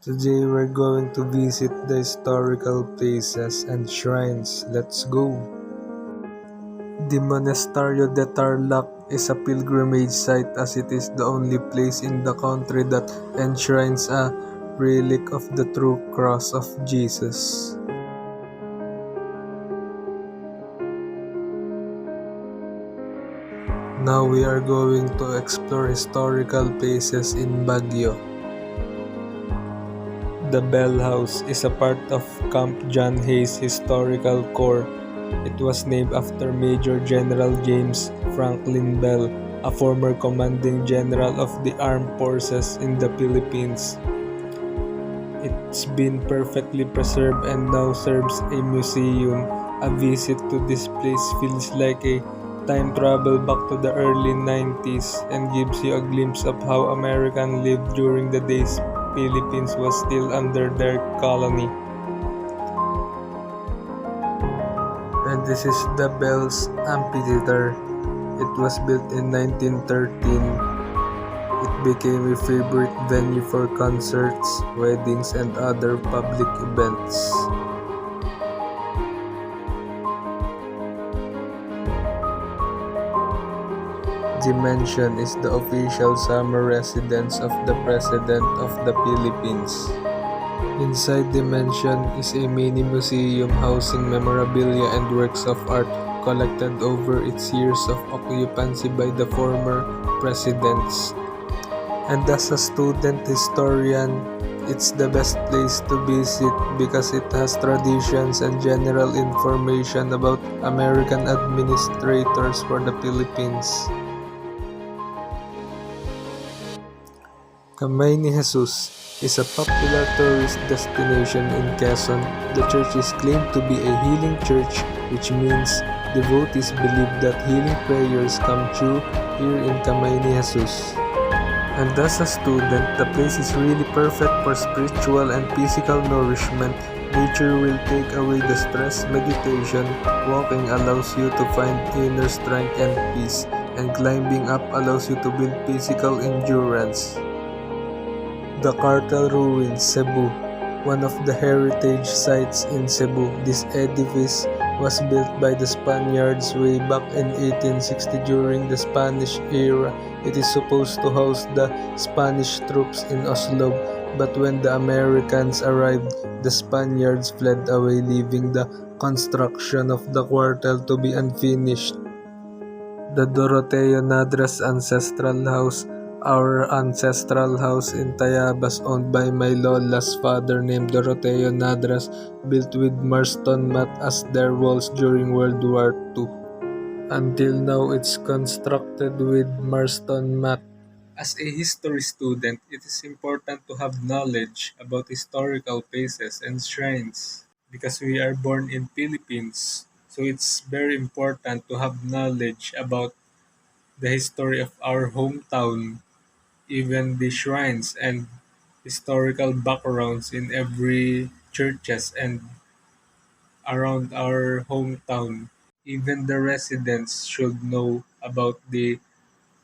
Today we're going to visit the historical places and shrines. Let's go! The Monasterio de Tarlac is a pilgrimage site as it is the only place in the country that enshrines a relic of the true cross of Jesus. Now we are going to explore historical places in Baguio. The Bell House is a part of Camp John Hayes Historical Corps. It was named after Major General James Franklin Bell, a former commanding general of the armed forces in the Philippines. It's been perfectly preserved and now serves a museum. A visit to this place feels like a time travel back to the early 90s and gives you a glimpse of how Americans lived during the days Philippines was still under their colony. And this is the Bells Amphitheater. It was built in 1913. It became a favorite venue for concerts, weddings, and other public events. The mansion is the official summer residence of the President of the Philippines. Inside the mansion is a mini museum housing memorabilia and works of art collected over its years of occupancy by the former presidents. And as a student historian, it's the best place to visit because it has traditions and general information about American administrators for the Philippines. Camay ni Jesus is a popular tourist destination in Quezon. The church is claimed to be a healing church, which means devotees believe that healing prayers come true here in Camay ni Jesus. And as a student, the place is really perfect for spiritual and physical nourishment. Nature will take away the stress. Meditation, walking allows you to find inner strength and peace, and climbing up allows you to build physical endurance. The Cartel Ruins, Cebu, one of the heritage sites in Cebu. This edifice was built by the Spaniards way back in 1860 during the Spanish era. It is supposed to house the Spanish troops in Oslo, but when the Americans arrived, the Spaniards fled away, leaving the construction of the quartel to be unfinished. The Doroteo Nadras Ancestral House, our ancestral house in Tayabas owned by my lola's father named Doroteo Nadras, built with Marston mat as their walls during World War II. Until now, it's constructed with Marston mat. As a history student, it is important to have knowledge about historical places and shrines because we are born in Philippines. So it's very important to have knowledge about the history of our hometown, even the shrines and historical backgrounds in every churches and around our hometown. Even the residents should know about the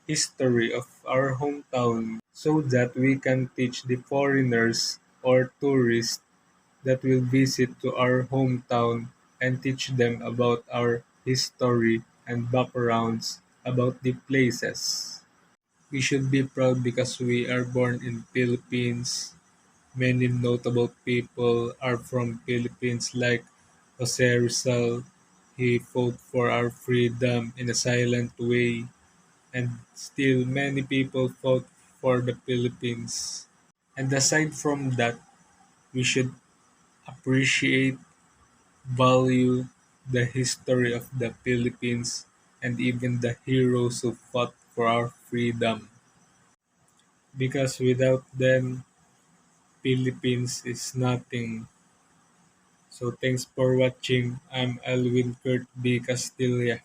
history of our hometown so that we can teach the foreigners or tourists that will visit to our hometown and teach them about our history and backgrounds about the places. We should be proud because we are born in Philippines. Many notable people are from Philippines like Jose Rizal. He fought for our freedom in a silent way, and still many people fought for the Philippines. And aside from that, we should appreciate, value the history of the Philippines and even the heroes who fought for our freedom. Because without them, Philippines is nothing. So thanks for watching. I'm Alvin Kurt B. Castilla.